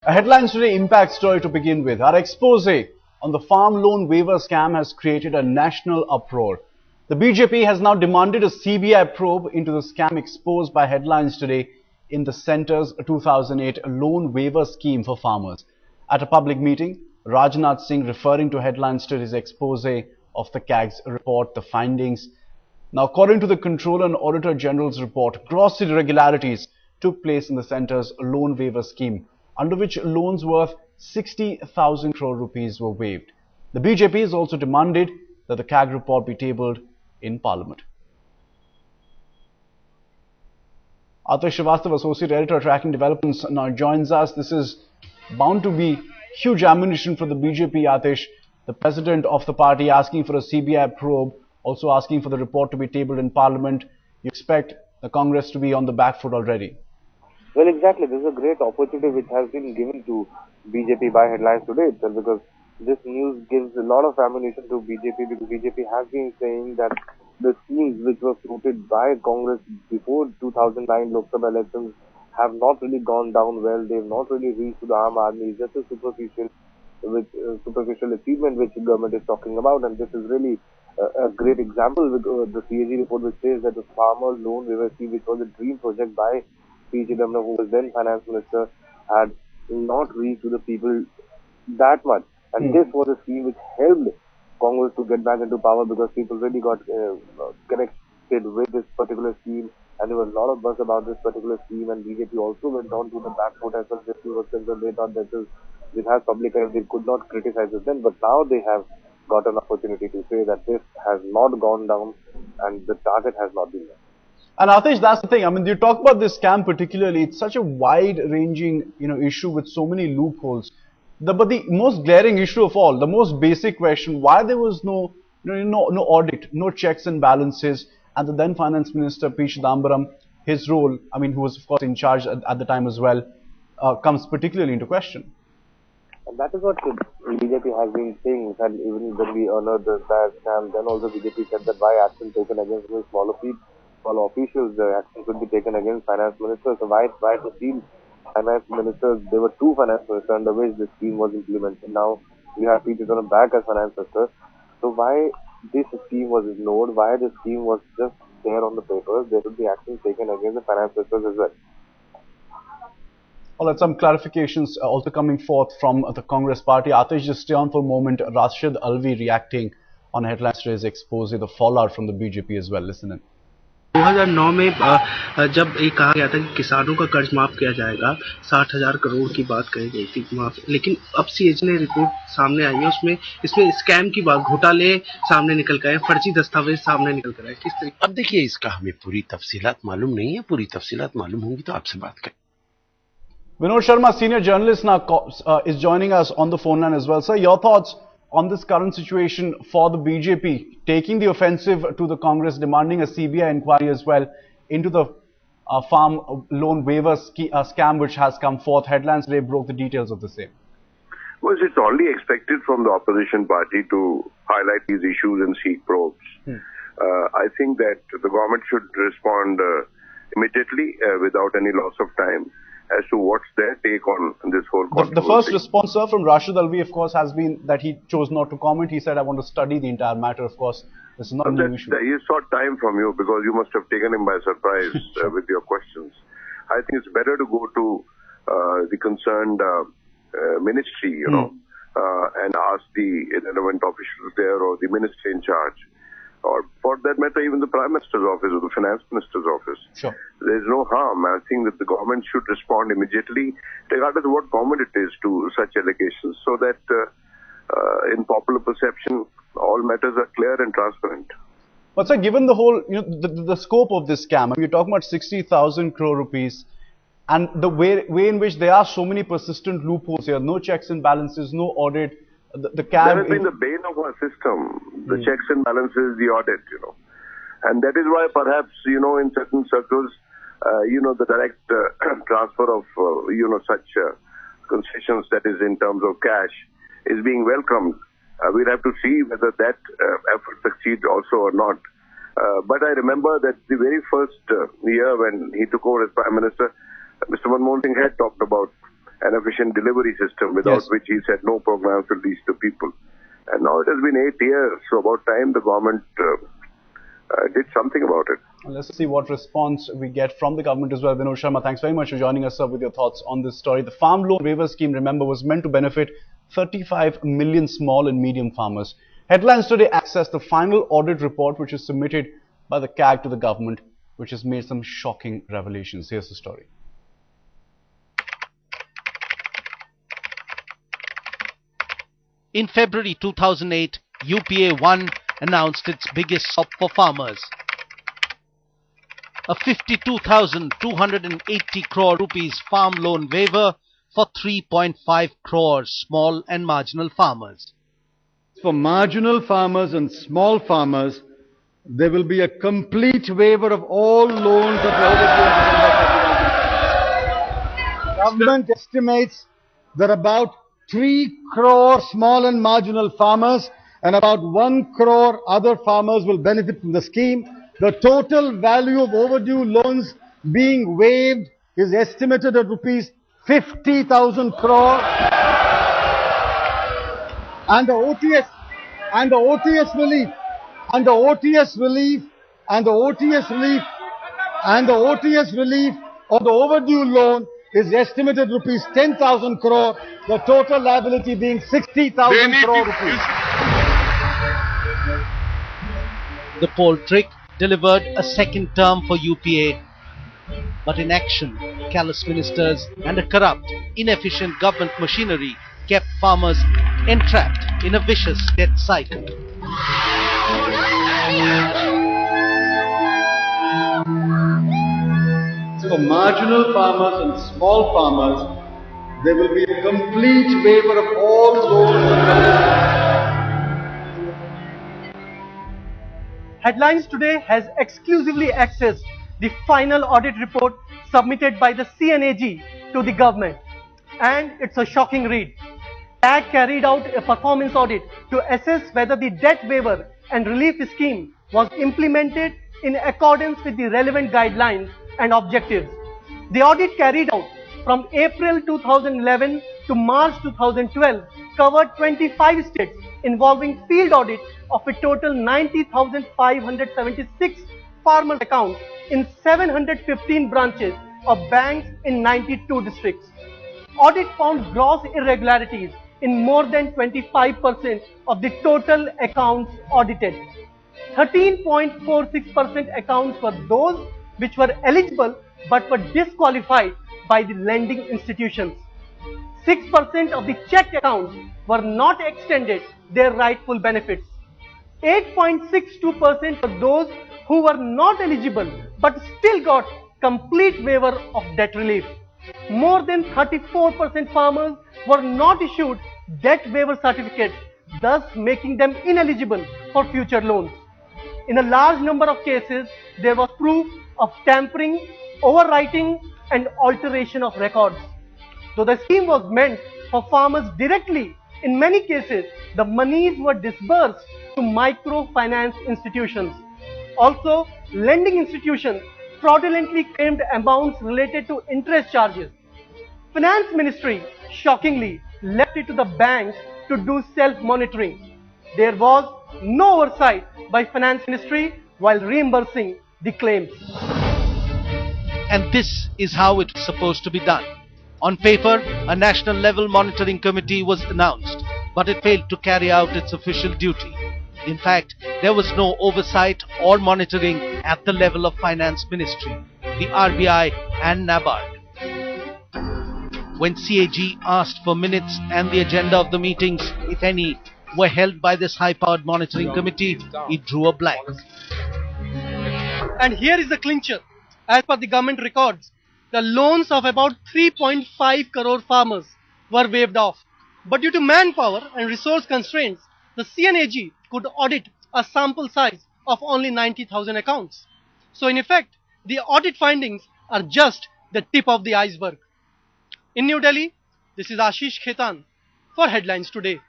A headlines today impact story to begin with. Our expose on the farm loan waiver scam has created a national uproar. The BJP has now demanded a CBI probe into the scam exposed by headlines today in the centre's 2008 loan waiver scheme for farmers. At a public meeting, Rajnath Singh, referring to headlines today's expose of the CAG's report, the findings. Now, according to the Controller and Auditor General's report, gross irregularities took place in the centre's loan waiver scheme, under which loans worth 60,000 crore rupees were waived. The BJP has also demanded that the CAG report be tabled in Parliament. Atish Srivastava, Associate Editor, Tracking Developments, now joins us. This is bound to be huge ammunition for the BJP, Atish. The President of the party asking for a CBI probe, also asking for the report to be tabled in Parliament. You expect the Congress to be on the back foot already? Well, exactly. This is a great opportunity which has been given to BJP by headlines today itself, because this news gives a lot of ammunition to BJP, because BJP has been saying that the schemes which were floated by Congress before 2009 Lok Sabha elections have not really gone down well. They have not really reached to the Aam Aadmi. It's just a superficial achievement which the government is talking about, and this is really a great example with the CAG report, which says that the farmer loan waiver scheme, which was a dream project by P. Chidambaram, who was then finance minister, had not reached to the people that much. And this was a scheme which helped Congress to get back into power, because people really got connected with this particular scheme, and there was a lot of buzz about this particular scheme, and BJP also went on to the back foot as well. They thought that this has public and they could not criticize it then, but now they have got an opportunity to say that this has not gone down and the target has not been met. And Atish, that's the thing. I mean, you talk about this scam particularly. It's such a wide-ranging, issue with so many loopholes. But the most glaring issue of all, the most basic question: why there was no audit, no checks and balances, and the then Finance Minister P. Chidambaram, his role, who was of course in charge at the time as well, comes particularly into question. And that is what BJP has been saying. And even when we unearthed the entire scam, then also BJP said that why action taken against the small officials, the action could be taken against finance ministers. So why to steal finance ministers? There were two finance ministers under which the scheme was implemented. Now we have P. Chidambaram back as finance minister. So why this scheme was ignored? Why the scheme was just there on the papers? There should be action taken against the finance ministers as well. Well, some clarifications also coming forth from the Congress party. Atish, just stay on for a moment. Rashid Alvi reacting on headlines today's expose, the fallout from the BJP as well. Listen in. 2009 में जब ये कहा गया था कि किसानों का कर्ज माफ किया जाएगा, 60,000 करोड़ की बात कही गई थी माफ, लेकिन अब सीएजी ने रिपोर्ट सामने आई है, इसमें स्कैम की बात, घोटाले सामने निकल कर आए, फर्जी दस्तावेज सामने निकल कर आए. किस तरीके? अब देखिए, इसका हमें पूरी तफसीलात मालूम नहीं है. पूरी तफसीलात मालूम होंगी तो आपसे बात करें. Vinod Sharma, senior journalist, now is joining us on the phone line as well. Sir, your thoughts on this current situation for the BJP taking the offensive to the Congress, demanding a CBI inquiry as well into the farm loan waiver scam which has come forth. Headlines today broke the details of the same. Well, it's only expected from the opposition party to highlight these issues and seek probes. I think that the government should respond immediately without any loss of time as to what's their take on this whole controversy. The first response, sir, from Rashid Alvi, of course, has been that he chose not to comment. He said, I want to study the entire matter. Of course, this is not a new issue. He sought time from you because you must have taken him by surprise with your questions. I think it's better to go to the concerned ministry, and ask the relevant officials there or the minister in charge, or for that matter, even the Prime Minister's office or the Finance Minister's office. Sure. There's no harm. I think that the government should respond immediately, regardless of what government it is, to such allegations, so that in popular perception, all matters are clear and transparent. But sir, given the whole, the scope of this scam, you're talking about 60,000 crore rupees, and the way in which there are so many persistent loopholes here, no checks and balances, no audit. The CAG that has been the bane of our system, the checks and balances, the audit, And that is why perhaps, in certain circles, the direct transfer of, such concessions, that is in terms of cash, is being welcomed. We'll have to see whether that effort succeeds also or not. But I remember that the very first year when he took over as Prime Minister, Mr. Manmohan Singh had talked about an efficient delivery system, without which he said no programs will reach the people. And now it has been 8 years, so about time the government did something about it. Let's see what response we get from the government as well. Vinod Sharma, thanks very much for joining us, sir, with your thoughts on this story. The farm loan waiver scheme, remember, was meant to benefit 35 million small and medium farmers. Headlines today access the final audit report which is submitted by the CAG to the government, which has made some shocking revelations. Here's the story. In February 2008, UPA 1 announced its biggest sop for farmers. A 52,280 crore rupees farm loan waiver for 3.5 crore small and marginal farmers. For marginal farmers and small farmers, there will be a complete waiver of all loans that were overdue. Government estimates that about 3 crore small and marginal farmers and about 1 crore other farmers will benefit from the scheme. The total value of overdue loans being waived is estimated at rupees 50,000 crore. And the OTS relief of the overdue loan is estimated rupees 10,000 crore, the total liability being 60,000 crore rupees. The poll trick delivered a second term for UPA. But in action, callous ministers and a corrupt, inefficient government machinery kept farmers entrapped in a vicious debt cycle. For marginal farmers and small farmers, there will be a complete waiver of all loans. Headlines today has exclusively accessed the final audit report submitted by the CNAG to the government. And it's a shocking read. CAG carried out a performance audit to assess whether the debt waiver and relief scheme was implemented in accordance with the relevant guidelines and objectives. The audit carried out from April 2011 to March 2012 covered 25 states, involving field audit of a total 90,576 farmer accounts in 715 branches of banks in 92 districts. Audit found gross irregularities in more than 25% of the total accounts audited. 13.46% accounts were those which were eligible but were disqualified by the lending institutions. 6% of the checked accounts were not extended their rightful benefits. 8.62% were those who were not eligible but still got complete waiver of debt relief. More than 34% farmers were not issued debt waiver certificates, thus making them ineligible for future loans. In a large number of cases, there was proof of tampering, overwriting and alteration of records. Though the scheme was meant for farmers directly, in many cases, the monies were disbursed to microfinance institutions. Also, lending institutions fraudulently claimed amounts related to interest charges. Finance Ministry, shockingly, left it to the banks to do self-monitoring. There was no oversight by Finance Ministry while reimbursing the claims. And this is how it was supposed to be done. On paper, a national level monitoring committee was announced, but it failed to carry out its official duty. In fact, there was no oversight or monitoring at the level of Finance Ministry, the RBI and NABARD. When CAG asked for minutes and the agenda of the meetings, if any, were held by this high-powered monitoring committee, it drew a blank. And here is the clincher. As per the government records, the loans of about 3.5 crore farmers were waived off. But due to manpower and resource constraints, the CNAG could audit a sample size of only 90,000 accounts. So in effect, the audit findings are just the tip of the iceberg. In New Delhi, this is Ashish Khetan for Headlines Today.